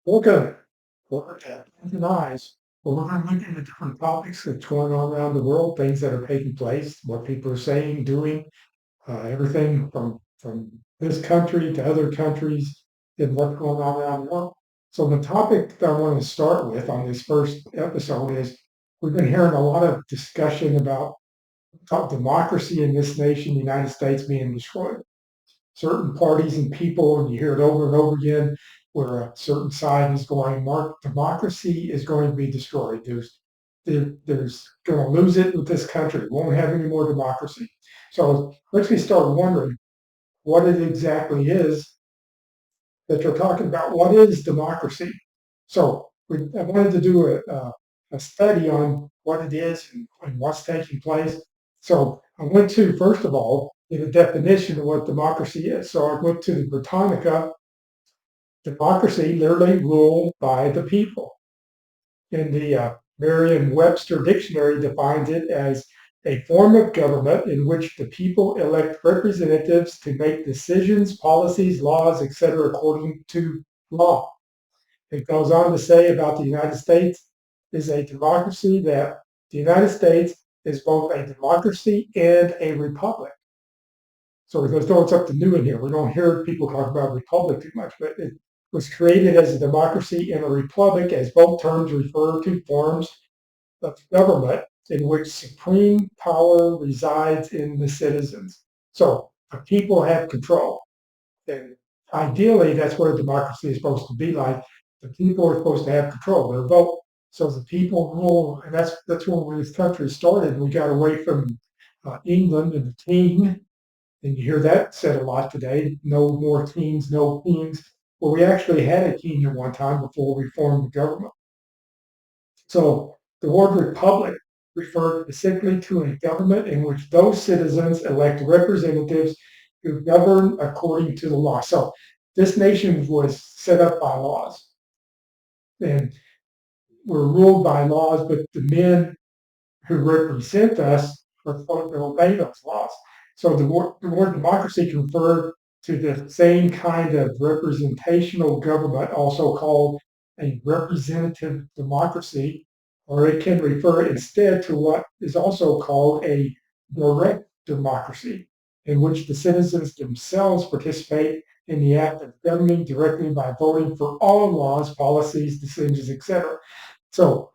Welcome. Welcome to Open Eyes. Well, we're going to look into different topics that's going on around the world, things that are taking place, what people are saying, doing, everything from this country to other countries, and what's going on around the world. So the topic that I want to start with on this first episode is we've been hearing a lot of discussion about democracy in this nation, the United States, being destroyed. Certain parties and people, and you hear it over and over again, where a certain side is going, democracy is going to be destroyed. There's going to lose it with this country. Won't have any more democracy. So let's me start wondering what it exactly is that you're talking about. What is democracy? So I wanted to do a study on what it is and what's taking place. So I went to, first of all, get a definition of what democracy is. So I went to the Britannica, democracy, literally rule by the people. And the Merriam-Webster dictionary defines it as a form of government in which the people elect representatives to make decisions, policies, laws, etc., according to law. It goes on to say about the United States is a democracy that the United States is both a democracy and a republic. So there's no, it's up to new in here. We don't hear people talk about republic too much, but it was created as a democracy and a republic, as both terms refer to forms of government in which supreme power resides in the citizens. So the people have control. And ideally, that's what a democracy is supposed to be like. The people are supposed to have control, their vote. So the people rule, and that's when this country started. We got away from England and the king, and you hear that said a lot today. No more kings, no kings. Well, we actually had a king at one time before we formed the government. So the word republic referred specifically to a government in which those citizens elect representatives who govern according to the law. So this nation was set up by laws and we're ruled by laws, but the men who represent us are supposed to obey those laws. So the word democracy can refer to the same kind of representational government, also called a representative democracy, or it can refer instead to what is also called a direct democracy, in which the citizens themselves participate in the act of governing directly by voting for all laws, policies, decisions, etc. So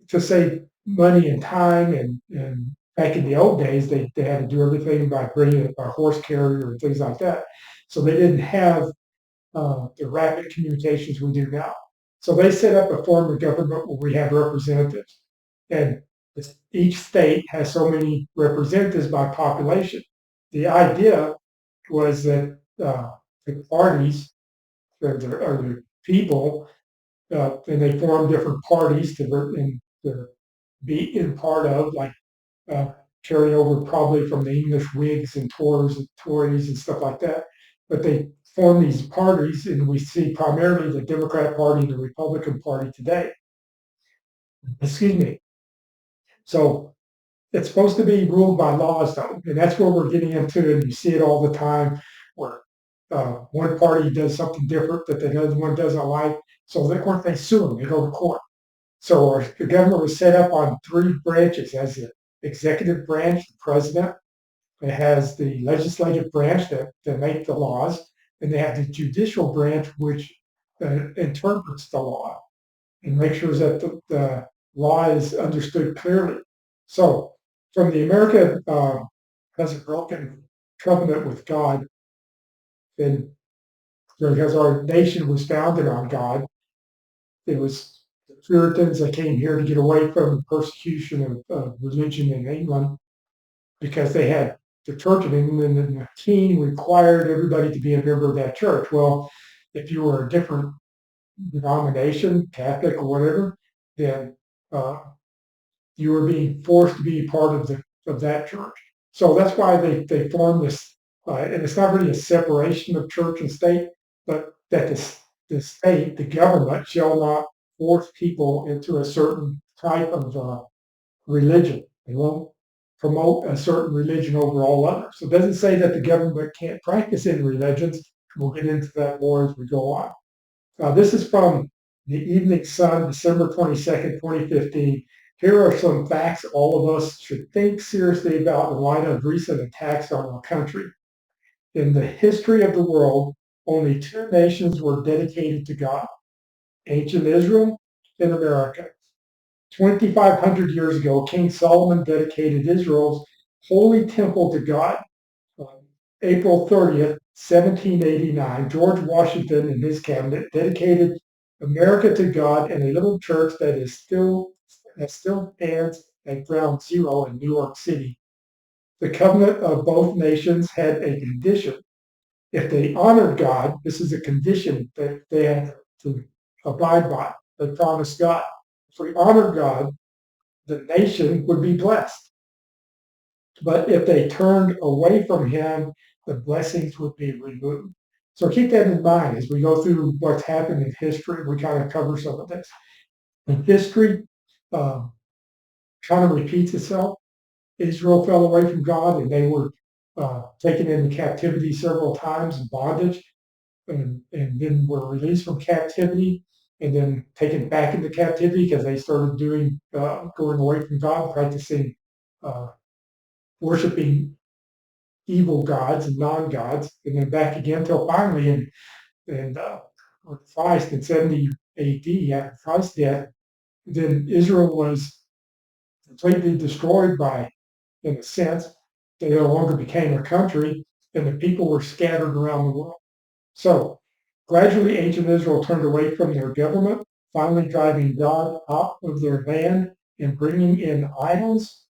to save money and time, and back in the old days, they had to do everything by bringing a horse carrier and things like that. So they didn't have the rapid communications we do now. So they set up a form of government where we have representatives. And each state has so many representatives by population. The idea was that the parties or the people, and they form different parties to be in part of, like uh, carry over probably from the English Whigs and Tories and stuff like that. But they form these parties, and we see primarily the Democrat Party and the Republican Party today. Excuse me. So it's supposed to be ruled by laws, though, and that's where we're getting into, and you see it all the time, where one party does something different that the other one doesn't like. So they sue them, they go to court. So the government was set up on three branches. It has the executive branch, the president. It has the legislative branch that make the laws, and they have the judicial branch, which interprets the law and makes sure that the law is understood clearly. So from the America has a broken covenant with God, and because our nation was founded on God, it was the Puritans that came here to get away from the persecution of religion in England because they had the Church of England and the king required everybody to be a member of that church. Well, if you were a different denomination, Catholic or whatever, then uh, you were being forced to be part of that church. So that's why they formed this, and it's not really a separation of church and state, but that the state, the government, shall not force people into a certain type of religion. They won't promote a certain religion over all others. So it doesn't say that the government can't practice any religions. We'll get into that more as we go on. This is from the Evening Sun, December 22nd, 2015. Here are some facts all of us should think seriously about in light of recent attacks on our country. In the history of the world, only two nations were dedicated to God, ancient Israel and America. 2,500 years ago, King Solomon dedicated Israel's holy temple to God. On April 30th, 1789, George Washington and his cabinet dedicated America to God in a little church that still stands at Ground Zero in New York City. The covenant of both nations had a condition. If they honored God, this is a condition that they had to abide by. They promised God. If we honored God, the nation would be blessed. But if they turned away from him, the blessings would be removed. So keep that in mind as we go through what's happened in history. We kind of cover some of this. In history, uh, kind of repeats itself. Israel fell away from God and they were taken into captivity several times in bondage and then were released from captivity and then taken back into captivity because they started going away from God, practicing uh, worshiping evil gods and non-gods, and then back again till finally in Christ in 70 AD after Christ's death, then Israel was completely destroyed by, in a sense, they no longer became a country, and the people were scattered around the world. So gradually, ancient Israel turned away from their government, finally driving God out of their land and bringing in idols.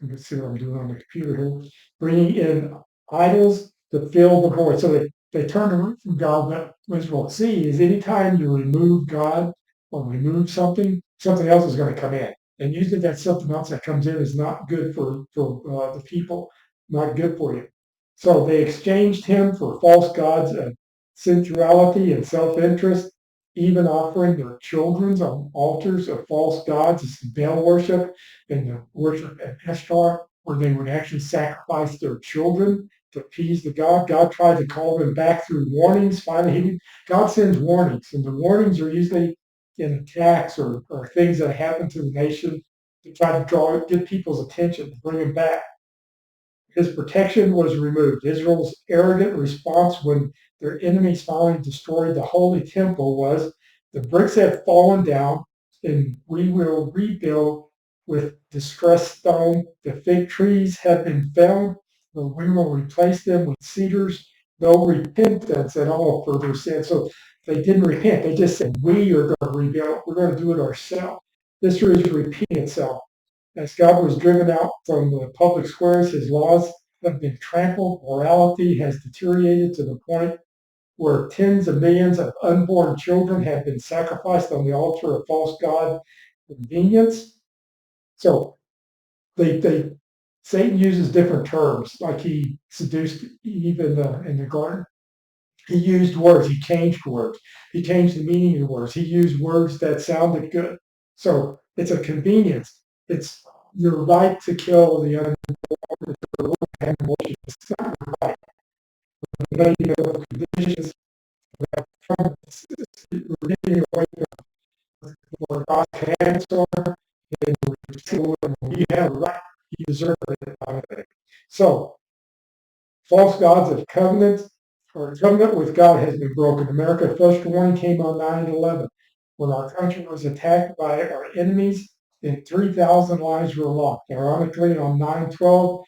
Let's see what I'm doing on the computer here. Bringing in idols to fill the void. So they turned away from God. But what we'll see is anytime you remove God or remove something, something else is going to come in. And usually that something else that comes in is not good for the people, not good for you. So they exchanged him for false gods of sensuality and self-interest, even offering their children on altars of false gods. This is Baal worship and the worship at Ishtar, where they would actually sacrifice their children to appease the God. God tried to call them back through warnings. Finally, God sends warnings, and the warnings are usually in attacks or things that happen to the nation to try to get people's attention, to bring them back. His protection was removed. Israel's arrogant response when their enemies finally destroyed the holy temple was, the bricks have fallen down and we will rebuild with distressed stone. The fig trees have been felled, but we will replace them with cedars. No repentance at all for their sin. So they didn't repent. They just said, we are going to rebuild. We're going to do it ourselves. History is repeating itself. As God was driven out from the public squares, his laws have been trampled. Morality has deteriorated to the point where tens of millions of unborn children have been sacrificed on the altar of false god convenience. So they Satan uses different terms, like he seduced Eve in the garden. He used words. He changed words. He changed the meaning of words. He used words that sounded good. So it's a convenience. It's your right to kill the unborn. It's not right. Medical conditions from we're getting away from God's cancer and you have a right. You deserve it. So false gods of covenants or covenant with God has been broken. America's first warning came on 9/11 when our country was attacked by our enemies and 3,000 lives were lost. Ironically, on 9/12,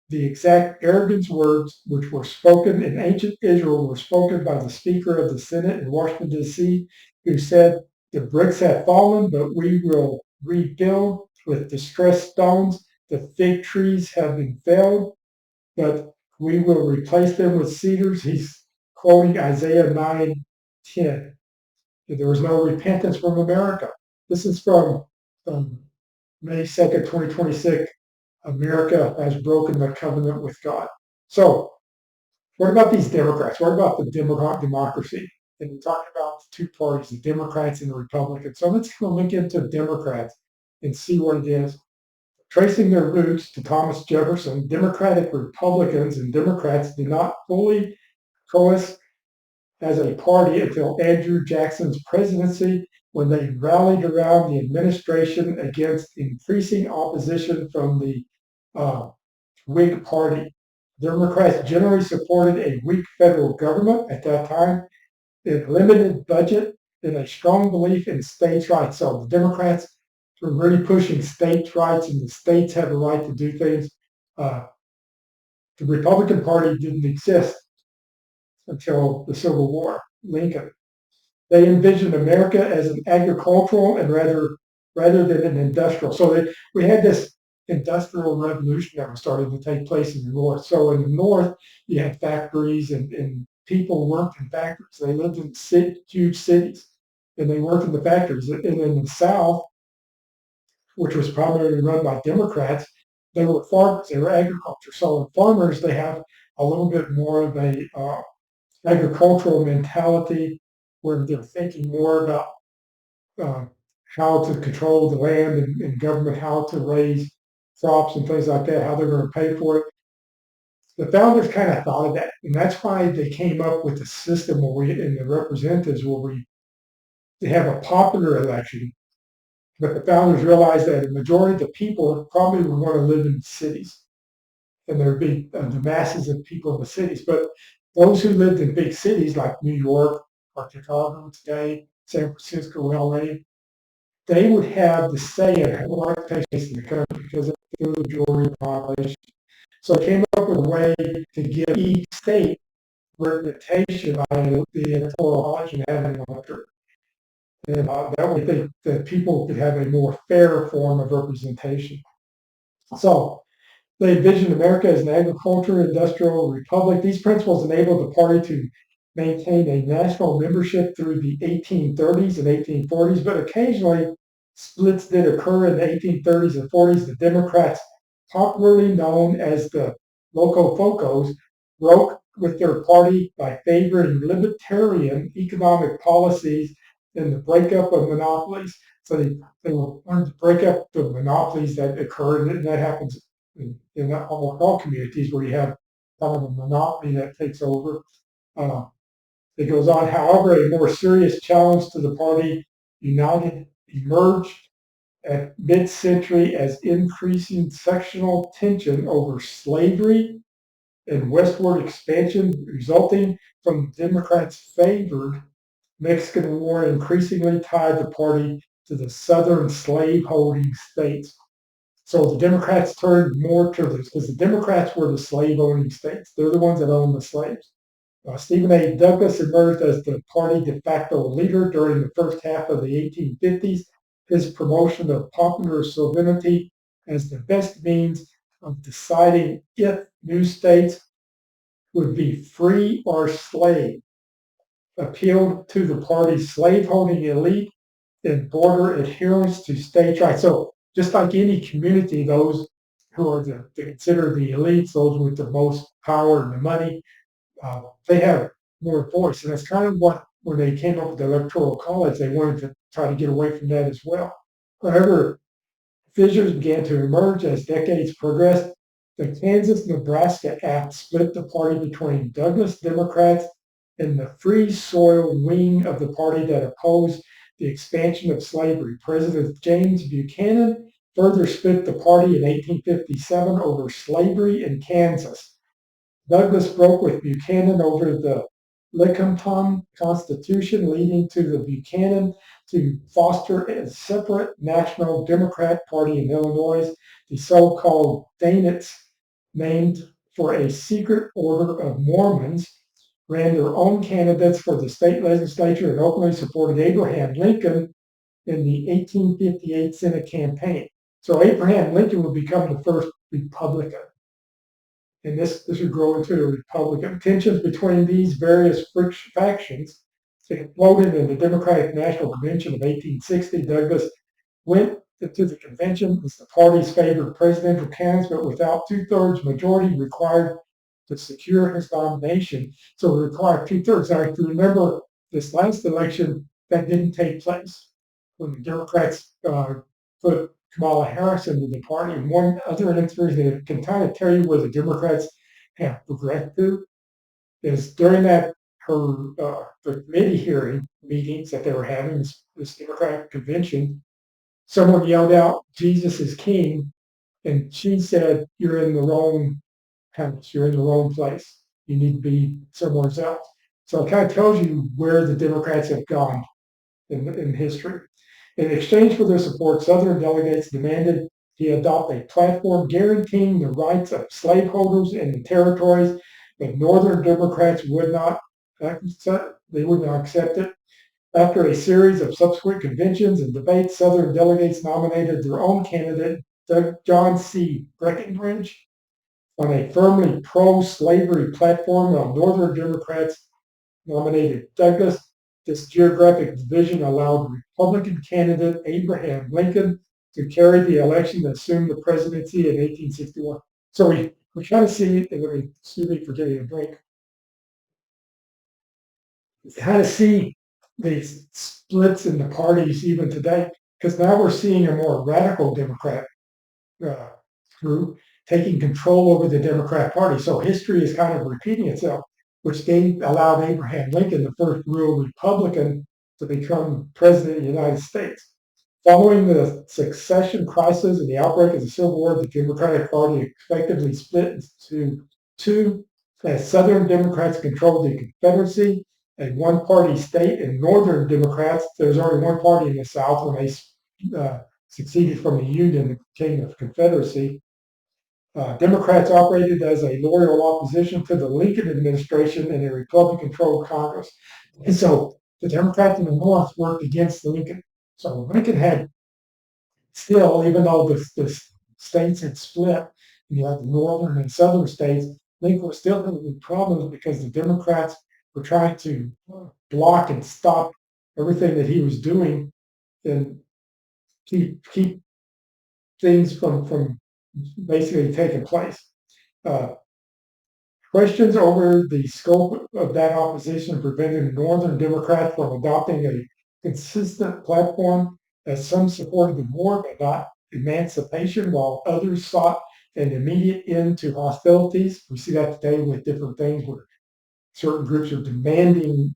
the exact arrogant words which were spoken in ancient Israel were spoken by the Speaker of the Senate in Washington, D.C., who said, the bricks have fallen, but we will rebuild with distressed stones. The fig trees have been felled, but we will replace them with cedars. He's quoting Isaiah 9:10. There was no repentance from America. This is from May 2nd, 2026. America has broken the covenant with God. So, what about these Democrats? What about the democracy? And we talked about the two parties, the Democrats and the Republicans. So let's kind of look into Democrats and see what it is. Tracing their roots to Thomas Jefferson, Democratic Republicans and Democrats did not fully coalesce as a party until Andrew Jackson's presidency, when they rallied around the administration against increasing opposition from the uh, Whig Party. Democrats generally supported a weak federal government at that time, a limited budget, and a strong belief in states' rights. So the Democrats were really pushing states' rights, and the states have a right to do things. Uh, the Republican Party didn't exist until the Civil War. Lincoln. They envisioned America as an agricultural and rather than an industrial. So we had this industrial revolution that was starting to take place in the North. So in the North, you had factories and people worked in factories. They lived in huge cities and they worked in the factories. And in the South, which was primarily run by Democrats, they were farmers. They were agriculture. So farmers, they have a little bit more of a agricultural mentality where they're thinking more about uh, how to control the land and government, how to raise crops and things like that, how they're going to pay for it. The founders kind of thought of that, and that's why they came up with the system where we, in the representatives, where they have a popular election. But the founders realized that a majority of the people probably were going to live in cities, and there would be the masses of people in the cities. But those who lived in big cities like New York or Chicago today, San Francisco, LA, they would have the say in what takes place in the country because of the majority of the population. So I came up with a way to give each state representation by the electoral college and having an electorate. And that way the people could have a more fair form of representation. So they envisioned America as an agricultural industrial republic. These principles enabled the party to maintain a national membership through the 1830s and 1840s, but occasionally splits did occur in the 1830s and 40s. The Democrats, popularly known as the Locofocos, broke with their party by favoring libertarian economic policies and the breakup of monopolies. So they wanted to break up the monopolies that occurred, and that happens in almost all communities where you have kind of a monopoly that takes over. Uh, it goes on. However, a more serious challenge to the party united emerged at mid-century as increasing sectional tension over slavery and westward expansion resulting from Democrats' favored Mexican War increasingly tied the party to the southern slaveholding states. So the Democrats turned more to this because the Democrats were the slave-owning states. They're the ones that own the slaves. Stephen A. Douglas emerged as the party de facto leader during the first half of the 1850s. His promotion of popular sovereignty as the best means of deciding if new states would be free or slave appealed to the party's slaveholding elite and border adherence to states' rights. So just like any community, those who are considered the elites, those with the most power and the money, they have more voice. And that's kind of what, when they came up with the Electoral College, they wanted to try to get away from that as well. However, fissures began to emerge as decades progressed. The Kansas-Nebraska Act split the party between Douglas Democrats and the Free Soil wing of the party that opposed the expansion of slavery. President James Buchanan further split the party in 1857 over slavery in Kansas. Douglas broke with Buchanan over the Lecompton Constitution, leading to the Buchanan to foster a separate National Democrat Party in Illinois. The so-called Danites, named for a secret order of Mormons, ran their own candidates for the state legislature and openly supported Abraham Lincoln in the 1858 Senate campaign. So Abraham Lincoln would become the first Republican. And this would grow into a Republican. Tensions between these various factions exploded in the Democratic National Convention of 1860. Douglas went to the convention as the party's favored presidential candidate, but without two-thirds majority required to secure his nomination. So it required two-thirds. Now, if you remember this last election, that didn't take place when the Democrats put Kamala Harris into the party. And one other information that can kind of tell you where the Democrats have progressed to is during that her the committee hearing meetings that they were having, this Democratic convention, someone yelled out, "Jesus is king," and she said, "You're in the wrong house. You're in the wrong place. You need to be somewhere else." So it kind of tells you where the Democrats have gone in history. In exchange for their support, Southern delegates demanded he adopt a platform guaranteeing the rights of slaveholders in the territories, but Northern Democrats would not accept. They would not accept it. After a series of subsequent conventions and debates, Southern delegates nominated their own candidate, John C. Breckinridge, on a firmly pro-slavery platform, while Northern Democrats nominated Douglas. This geographic division allowed Republican candidate Abraham Lincoln to carry the election and assume the presidency in 1861. So we kind of see, excuse me for getting a drink, we kind of see these splits in the parties even today, because now we're seeing a more radical Democrat uh, group taking control over the Democrat Party. So history is kind of repeating itself, which allowed Abraham Lincoln, the first real Republican, to become president of the United States. Following the succession crisis and the outbreak of the Civil War, the Democratic Party effectively split into two, as Southern Democrats controlled the Confederacy, a one-party state, and Northern Democrats, there's already one party in the South when they succeeded from the Union and became a Confederacy. Democrats operated as a loyal opposition to the Lincoln administration in a Republican-controlled Congress. And so the Democrats in the North worked against Lincoln. So Lincoln had still, even though the states had split, and you had the northern and southern states, Lincoln was still having problems because the Democrats were trying to block and stop everything that he was doing and keep things from basically taking place. Uh, Questions over the scope of that opposition prevented Northern Democrats from adopting a consistent platform, as some supported the war but not emancipation, while others sought an immediate end to hostilities. We see that today with different things where certain groups are demanding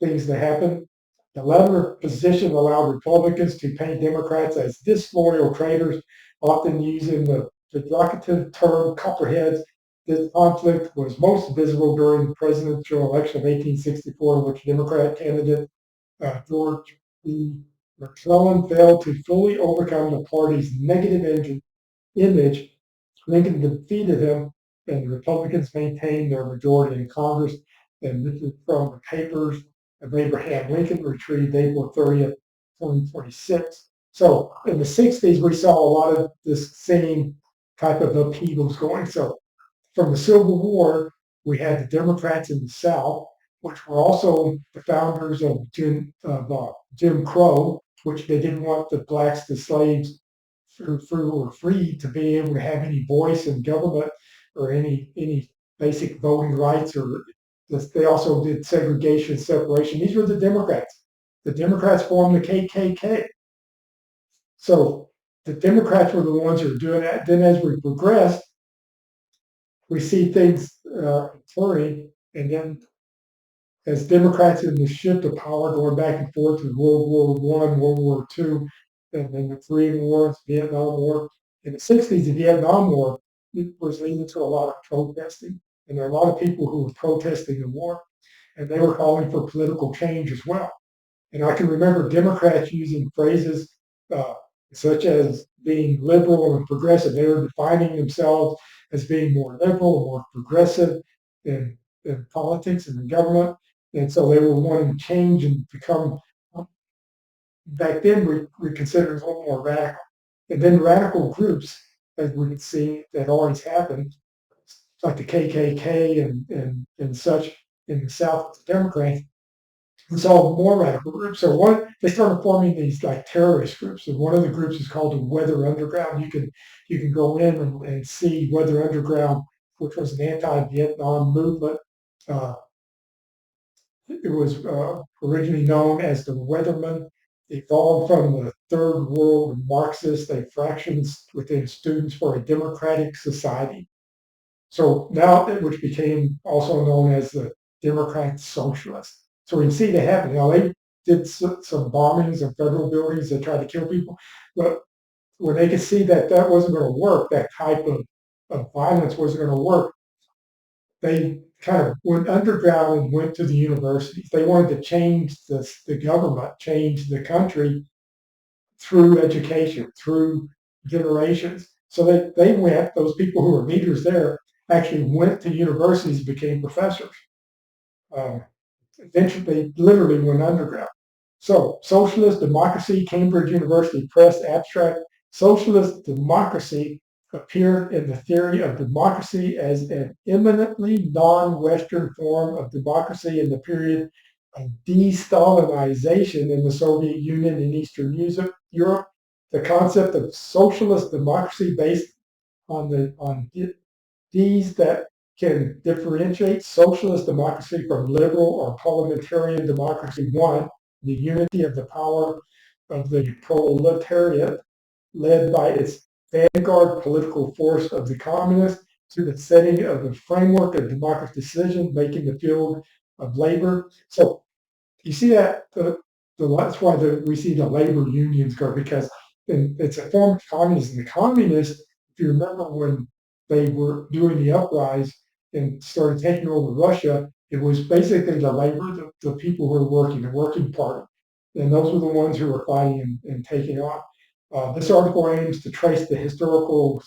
things to happen. The latter position allowed Republicans to paint Democrats as disloyal traitors, often using the derogative term copperheads. This conflict was most visible during the presidential election of 1864, in which Democrat candidate George B. McClellan failed to fully overcome the party's negative image. Lincoln defeated him, and the Republicans maintained their majority in Congress. And this is from the papers of Abraham Lincoln, retrieved April 30th, 2026. So in the 60s, we saw a lot of this same type of upheavals going. So from the Civil War, we had the Democrats in the South, which were also the founders of Jim Crow, which they didn't want the blacks, the slaves, who were free to be able to have any voice in government or any basic voting rights. Or they also did segregation, separation. These were the Democrats. The Democrats formed the KKK. So the Democrats were the ones who were doing that. Then as we progressed, we see things occurring, and then as Democrats in the shift of power going back and forth with World War One, World War Two, and then the Korean War, Vietnam War. In the 60s, the Vietnam War was leading to a lot of protesting, and there are a lot of people who were protesting the war, and they were calling for political change as well. And I can remember Democrats using phrases uh, such as being liberal and progressive. They were defining themselves as being more liberal, more progressive in politics and in government. And so they were wanting to change and become, back then we considered it a little more radical. And then radical groups, as we can see, that always happened, like the KKK and such in the South with the Democrats, we saw more radical groups. So they started forming these like terrorist groups, and one of the groups is called the Weather Underground. You can go in and see Weather Underground, which was an anti-Vietnam movement. Uh, it was originally known as the Weathermen. Evolved from the Third World Marxist, a fractions within Students for a Democratic Society. So now, which became also known as the Democrats, socialists. So we can see that happening. Now they did some bombings of federal buildings that tried to kill people, but when they could see that that wasn't going to work, that type of violence wasn't going to work, they kind of went underground and went to the universities. They wanted to change the government, change the country through education, through generations. So they went, those people who were leaders there actually went to universities and became professors. Um, Eventually, they literally went underground. So, Socialist Democracy, Cambridge University Press abstract. Socialist democracy appeared in the theory of democracy as an eminently non-Western form of democracy in the period of de-Stalinization in the Soviet Union and Eastern Europe. The concept of socialist democracy based on these that can differentiate socialist democracy from liberal or parliamentarian democracy. One, the unity of the power of the proletariat, led by its vanguard political force of the communists, to the setting of the framework of democratic decision making the field of labor. So you see that that's why we see the labor unions go, because it's a form of communism. The communists, if you remember when they were doing the uprise and started taking over Russia, it was basically the labor, the people who were working, the working party, and those were the ones who were fighting and taking on. This article aims to trace the historical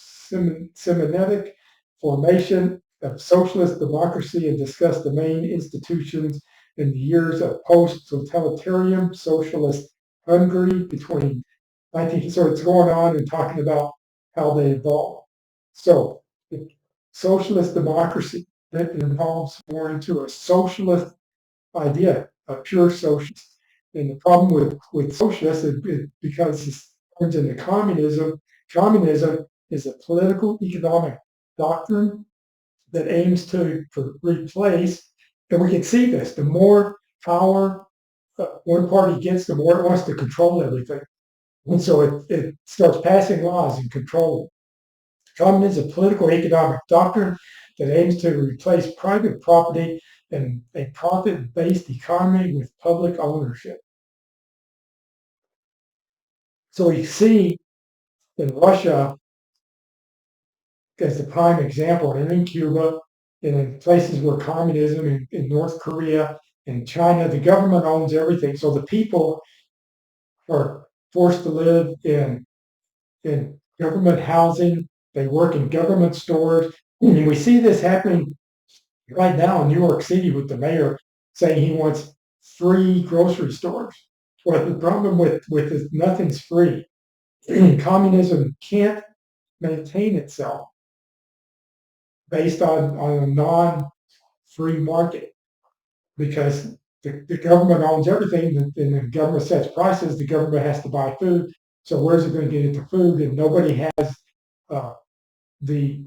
semenetic formation of socialist democracy and discuss the main institutions in the years of post-totalitarian socialist Hungary between 19. So it's going on and talking about how they evolved. So the socialist democracy that involves more into a socialist idea, a pure socialist. And the problem with socialists is because it turns into communism. Communism is a political economic doctrine that aims to replace, and we can see this, the more power one party gets, the more it wants to control everything. And so it starts passing laws and controlling. Communism is a political economic doctrine that aims to replace private property and a profit-based economy with public ownership. So we see in Russia as the prime example, and in Cuba, and in places where communism, in North Korea, in China, the government owns everything. So the people are forced to live in government housing. They work in government stores. And we see this happening right now in New York City with the mayor saying he wants free grocery stores. Well, the problem with this, nothing's free. Communism can't maintain itself based on a non-free market because the government owns everything and the government sets prices. The government has to buy food. So where's it going to get into food? And nobody has uh, the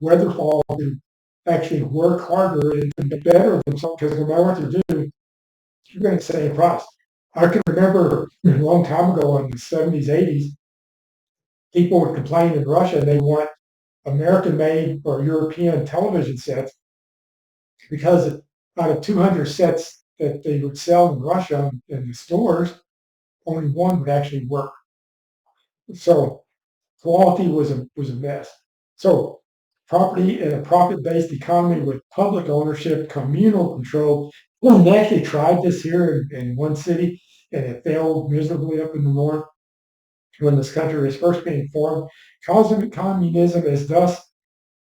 wherewithal to actually work harder and be better themselves because no matter what you do, you're going to save price. I can remember a long time ago in the 70s, 80s, people would complain in Russia they want American-made or European television sets because out of 200 sets that they would sell in Russia in the stores, only one would actually work. So quality was a mess. So property in a profit-based economy with public ownership, communal control. Well, they actually tried this here in one city, and it failed miserably up in the north when this country was first being formed. Cosmic communism is thus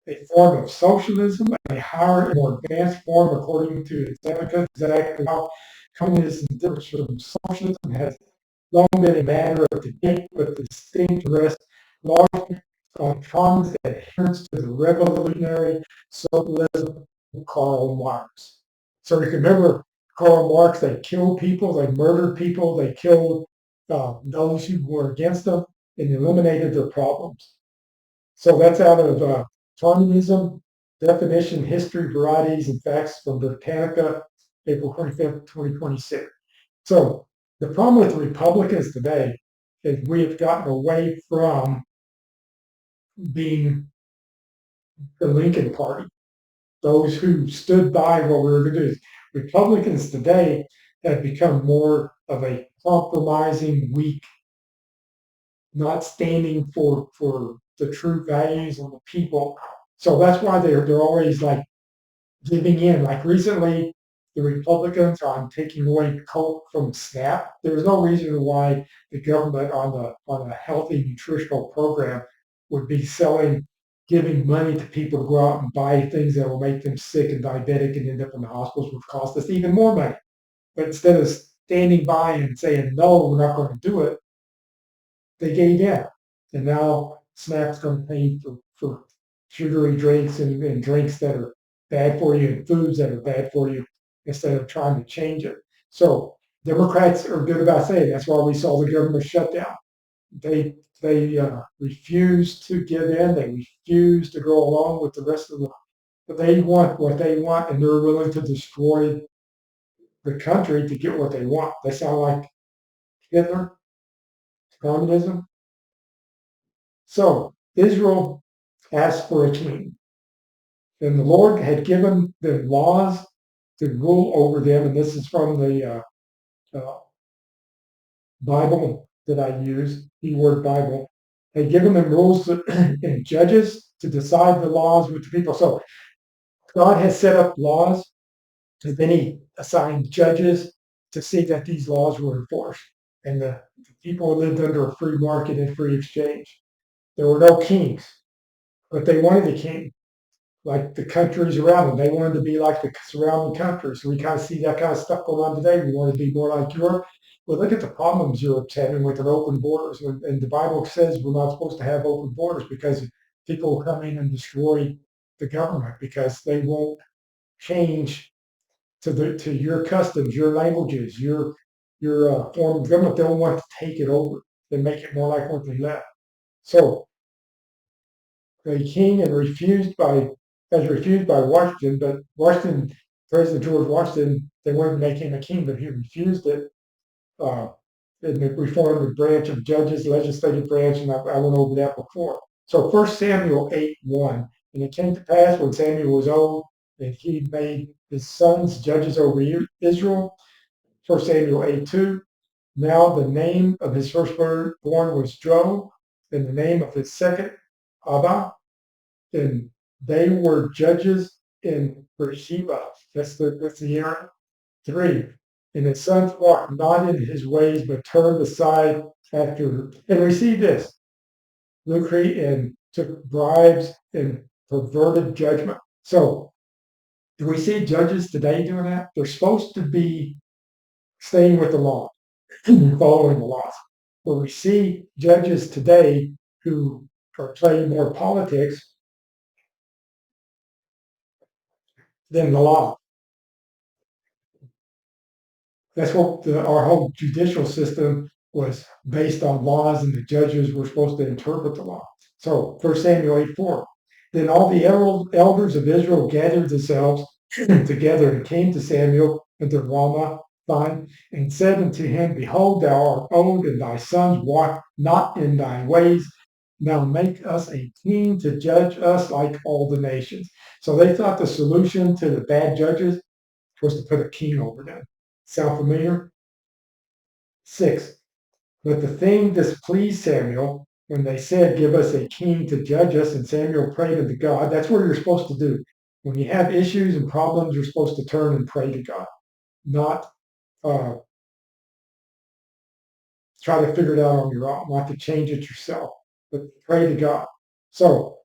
a form of socialism, a higher and more advanced form according to Seneca. Exactly how communism differs from socialism has long been a matter of debate, but the distinct rest largely on Trump's adherence to the revolutionary socialism of Karl Marx. So you can remember Karl Marx, they killed people, they murdered people, they killed those who were against them, and eliminated their problems. So that's out of communism, definition, history, varieties, and facts from Britannica, April 25th, 2026. So the problem with Republicans today is we have gotten away from being the Lincoln Party. those who stood by what we were going to do. Republicans today have become more of a compromising, weak, not standing for the true values of the people. So that's why they're always like giving in. Like recently, the Republicans on taking away Coke from SNAP. There's no reason why the government on a healthy nutritional program would be giving money to people to go out and buy things that will make them sick and diabetic and end up in the hospitals, would cost us even more money. But instead of standing by and saying no, we're not going to do it, they gave in. And now SNAP's going to pay for sugary drinks and drinks that are bad for you and foods that are bad for you instead of trying to change it. So Democrats are good about saying that's why we saw the government shut down. They refuse to give in. They refuse to go along with the rest of the. But they want what they want, and they're willing to destroy the country to get what they want. They sound like Hitler, communism. So Israel asked for a king, and the Lord had given them laws to rule over them. And this is from the uh, Bible that I use, keyword Bible. Had given them rules and judges to decide the laws with the people. So God has set up laws, and then He assigned judges to see that these laws were enforced. And the people lived under a free market and free exchange. There were no kings, but they wanted a king like the countries around them. They wanted to be like the surrounding countries. So we kind of see that kind of stuff going on today. We want to be more like Europe. Well, look at the problems Europe's having with their open borders. And the Bible says we're not supposed to have open borders because people will come in and destroy the government because they won't change to your customs, your languages, your form of government. They'll want to take it over and make it more like what they left. So the king and refused by Washington, but Washington, President George Washington, they wanted to make him a king, but he refused it. Uh, in the reformed branch of judges, legislative branch, and I went over that before. So 1 Samuel 8:1, and it came to pass when Samuel was old that he made his sons judges over Israel. 1 Samuel 8:2. Now the name of his firstborn was Job, and the name of his second Abba, and they were judges in Beersheba. That's the area. 3. And his sons walked not in his ways, but turned aside after and received this lucre and took bribes and perverted judgment. So do we see judges today doing that? They're supposed to be staying with the law, following the laws. But we see judges today who are playing more politics than the law. That's what our whole judicial system was based on laws, and the judges were supposed to interpret the law. So 1 Samuel 8:4. Then all the elders of Israel gathered themselves together and came to Samuel unto Ramah, and said unto him, Behold, thou art old, and thy sons walk not in thy ways. Now make us a king to judge us like all the nations. So they thought the solution to the bad judges was to put a king over them. Sound familiar? 6. But the thing displeased Samuel when they said, Give us a king to judge us, and Samuel prayed unto God. That's what you're supposed to do. When you have issues and problems, you're supposed to turn and pray to God, not uh, try to figure it out on your own, not to change it yourself, but pray to God. So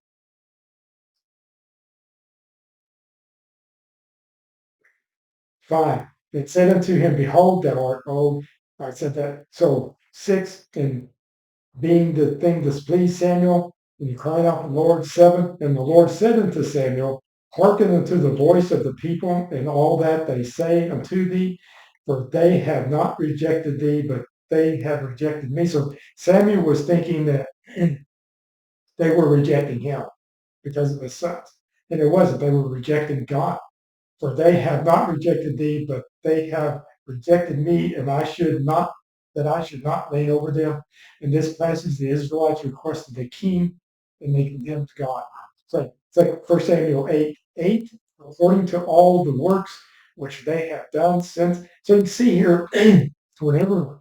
5. It said unto him, Behold, thou art old. I said that. So 6, and being the thing displeased Samuel, and he cried out to the Lord. 7. And the Lord said unto Samuel, Hearken unto the voice of the people and all that they say unto thee, for they have not rejected thee, but they have rejected me. So Samuel was thinking that they were rejecting him because of his sons. And it wasn't. They were rejecting God. For they have not rejected thee, but they have rejected me, and I should not reign over them. In this passage, the Israelites requested a king, and they condemned God. So it's like 1 Samuel 8:8. according to all the works which they have done since. So you can see here, whenever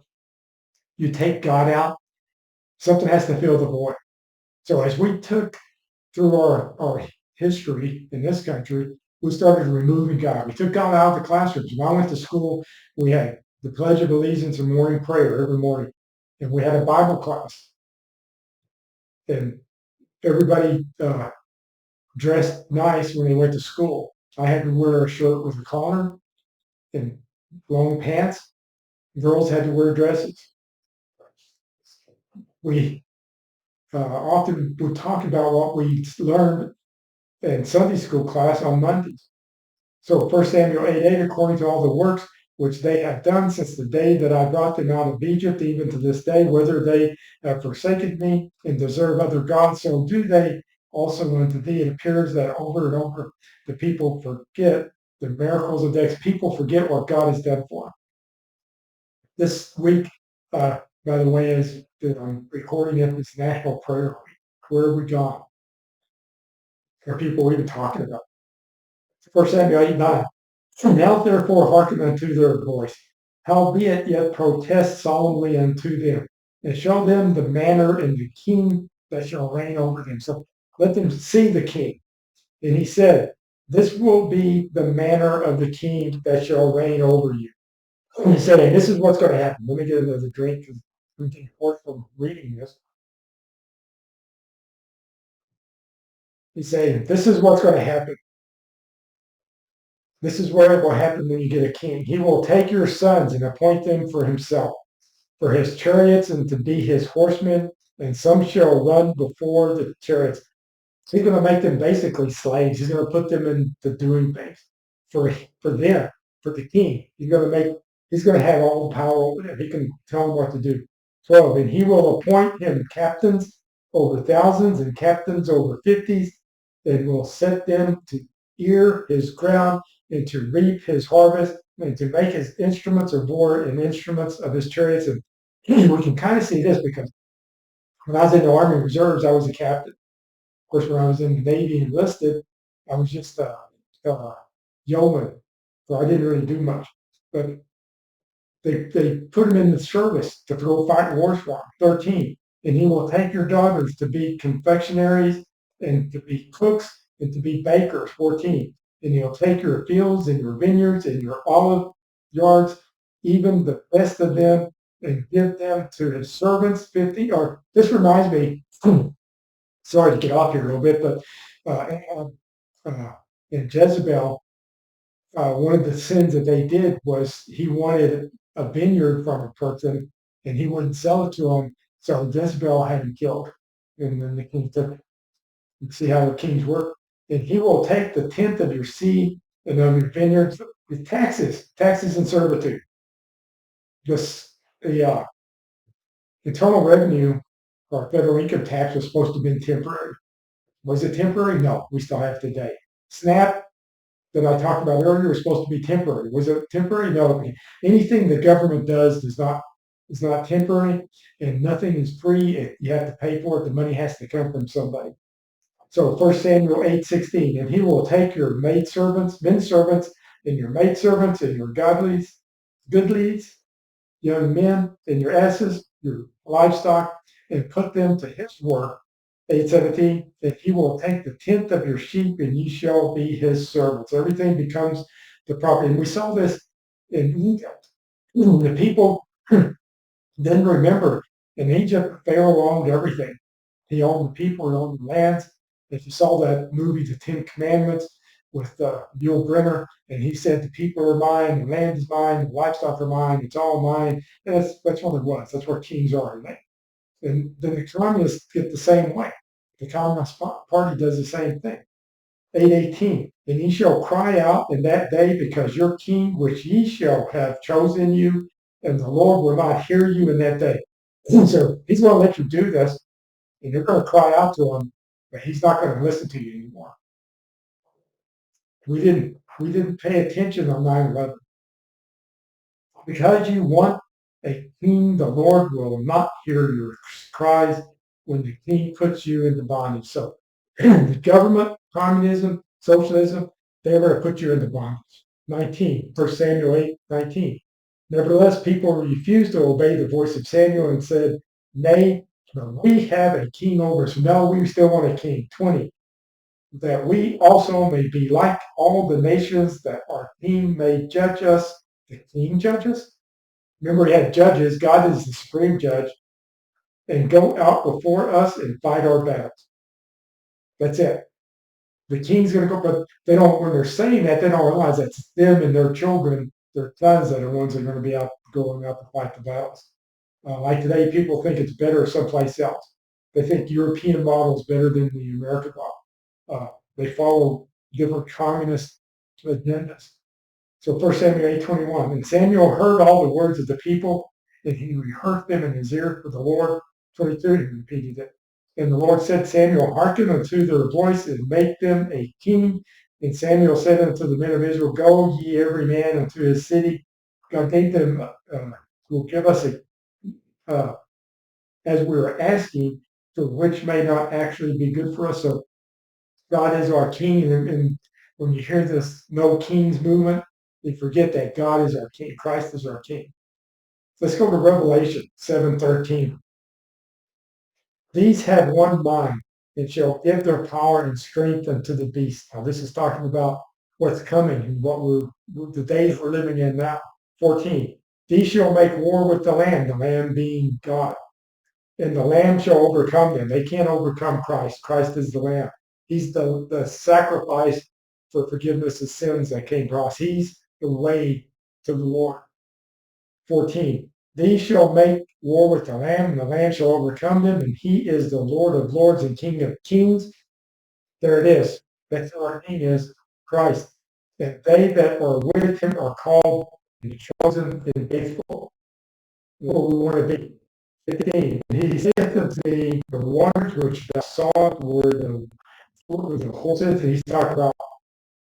you take God out, something has to fill the void. So as we took through our history in this country, we started removing God. We took God out of the classrooms. When I went to school, we had the Pledge of Allegiance and morning prayer every morning. And we had a Bible class. And everybody dressed nice when they went to school. I had to wear a shirt with a collar and long pants. Girls had to wear dresses. We often would talk about what we learned in Sunday school class on Mondays. So 1 Samuel 8:8, according to all the works which they have done since the day that I brought them out of Egypt, even to this day, whether they have forsaken me and deserve other gods, so do they also unto thee. It appears that over and over the people forget the miracles of the people forget what God has done for them. This week, by the way, as I'm recording it, it's National Prayer Week. Where are we gone? Are people even talking about it? 1 Samuel 8:9. Now therefore hearken unto their voice, howbeit yet protest solemnly unto them, and show them the manner and the king that shall reign over them. So let them see the king. And he said, this will be the manner of the king that shall reign over you. And he said, and this is what's going to happen. Let me get another drink because I'm getting bored from reading this. He's saying, this is what's going to happen. This is what will happen when you get a king. He will take your sons and appoint them for himself, for his chariots and to be his horsemen, and some shall run before the chariots. So he's going to make them basically slaves. He's going to put them into doing things for them, for the king. He's going to have all the power over them. He can tell them what to do. 12, and he will appoint him captains over thousands and captains over fifties, and will set them to ear his ground and to reap his harvest and to make his instruments of war and instruments of his chariots. And we can kind of see this because when I was in the Army Reserves, I was a captain. Of course, when I was in the Navy enlisted, I was just a yeoman, so I didn't really do much. But they put him in the service to go fight wars for him. 13, and he will take your daughters to be confectionaries and to be cooks and to be bakers. 14, and he'll take your fields and your vineyards and your olive yards, even the best of them, and give them to his servants. 50, or this reminds me, sorry to get off here a little bit, but in Jezebel, one of the sins that they did was he wanted a vineyard from a person and he wouldn't sell it to him. So Jezebel had him killed. And then the king took it. You see how the kings work. And he will take the tenth of your seed and of your vineyards with taxes and servitude. Just the internal revenue or federal income tax was supposed to be temporary. Was it temporary? No, we still have today. SNAP that I talked about earlier was supposed to be temporary. Was it temporary? No. Anything the government does is not temporary, and nothing is free. You have to pay for it. The money has to come from somebody. So 1 Samuel 8:16, and he will take your maidservants, men servants, and your maidservants, and your goodlies, young men, and your asses, your livestock, and put them to his work. 8:17, that he will take the tenth of your sheep and ye shall be his servants. Everything becomes the property. And we saw this in Egypt. The people didn't remember in Egypt, Pharaoh owned everything. He owned the people, he owned the lands. If you saw that movie, The Ten Commandments, with Yul Brynner, and he said, the people are mine, the land is mine, the livestock are mine, it's all mine. And that's what it was. That's what kings are. And then the communists get the same way. The Communist Party does the same thing. 8:18, and ye shall cry out in that day because your king, which ye shall have chosen you, and the Lord will not hear you in that day. So he's going to let you do this, and you're going to cry out to him, but he's not going to listen to you anymore. We didn't pay attention on 9/11. Because you want a king, the Lord will not hear your cries when the king puts you into bondage. So the government, communism, socialism, They were to put you into bondage. 19, 1 Samuel 8:19. Nevertheless, people refused to obey the voice of Samuel and said, Nay, we have a king over us. No, we still want a king. 20, that we also may be like all the nations, that our king may judge us. The king judges? Remember, he had judges. God is the supreme judge. And go out before us and fight our battles. That's it. The king's going to go, but they don't, when they're saying that, they don't realize that's them and their children, their sons that are ones that are going to be out going out to fight the battles. Like today, people think it's better someplace else. They think European model is better than the American model. They follow different communist agendas. So 1 Samuel 8:21, and Samuel heard all the words of the people, and he rehearsed them in his ear for the Lord. 22, he repeated it. And the Lord said, Samuel, hearken unto their voice, and make them a king. And Samuel said unto the men of Israel, Go ye every man unto his city. God gave them, will give us as we were asking, for which may not actually be good for us. So God is our king, and when you hear this no kings movement, you forget that God is our king. Christ is our king. Let's go to Revelation 7:13. These have one mind and shall give their power and strength unto the beast. Now this is talking about what's coming and the days we're living in now. 14. These shall make war with the Lamb being God, and the Lamb shall overcome them. They can't overcome Christ. Christ is the Lamb. He's the sacrifice for forgiveness of sins that came to us. He's the way to the Lord. 14. These shall make war with the Lamb, and the Lamb shall overcome them, and he is the Lord of lords and King of kings. There it is. That's who our King is, Christ. And they that are with him are called and chosen and faithful. What we want to be. 15. He saith unto me, the waters which thou sawest were the horses. He's talking about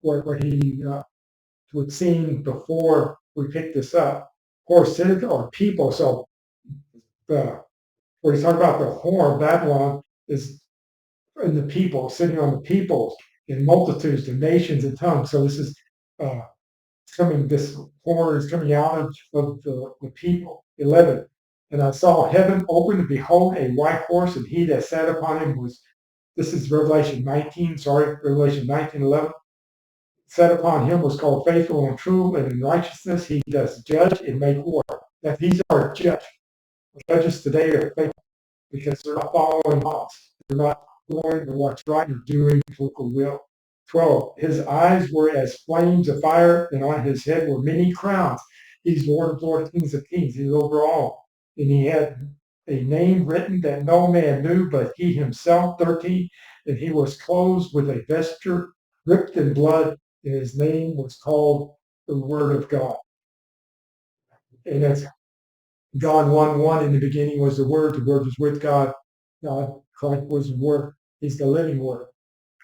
what he was seen before we picked this up. Horses or people. So where he's talking about the horn, Babylon is in the people, sitting on the peoples in multitudes, the nations and tongues. So this is this horn is coming out of the people. 11. And I saw heaven open, and behold, a white horse, and he that sat upon him was, this is Revelation 19:11. Sat upon him was called faithful and true, and in righteousness he does judge and make war. That these are judges. Judges today are faithful because they're not following laws. They're not going to what's right or doing political will. 12. His eyes were as flames of fire, and on his head were many crowns. He's Lord of lords, Kings of kings. He's over all. And he had a name written that no man knew but he himself. 13. And he was clothed with a vesture dripped in blood, and his name was called the Word of God. And that's John 1:1. In the beginning was the Word was with God. God, Christ was the Word. He's the living Word.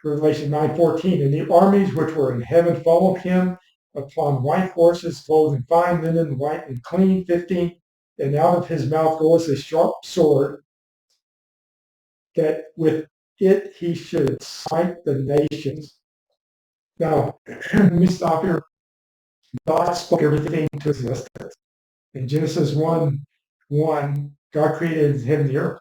Revelation 9:14. And the armies which were in heaven followed him upon white horses, clothed in fine linen, white and clean. 15. And out of his mouth goes a sharp sword, that with it he should smite the nations. Now, let me stop here. God spoke everything into existence. In Genesis 1:1, God created him and the earth,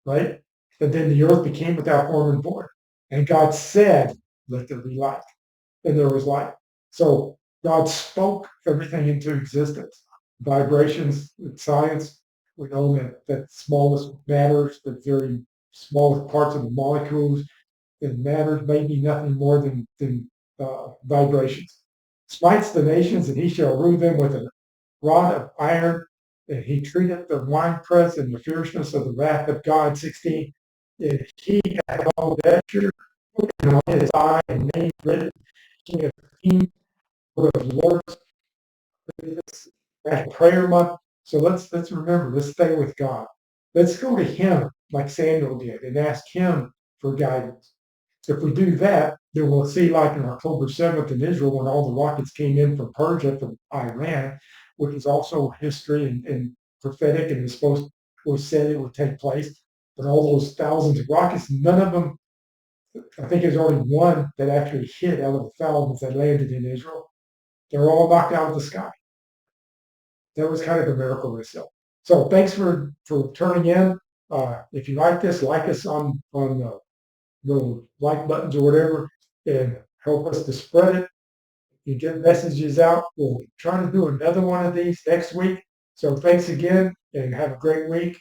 right? And then the earth became without form and void. And God said, let there be light. And there was light. So God spoke everything into existence. Vibrations, with science, we know that smallest matters, the very smallest parts of the molecules, and matters may be nothing more than vibrations. Smites the nations, and he shall rule them with a rod of iron, and he treateth the winepress and the fierceness of the wrath of God. 16. And he hath all vesture, and on his eye and name written, King of Kings, Lord of Lords. That's prayer month. So let's remember, let's stay with God. Let's go to him like Samuel did and ask him for guidance. If we do that, then we'll see, like in October 7th in Israel, when all the rockets came in from Persia, from Iran, which is also history and prophetic, and was said it would take place. But all those thousands of rockets, none of them I think there's only one that actually hit out of the thousands that landed in Israel. They're all knocked out of the sky. That was kind of a miracle in itself. So thanks for turning in. If you like us on the like buttons or whatever, and help us to spread it. You get messages out. We'll try to do another one of these next week. So thanks again, and have a great week.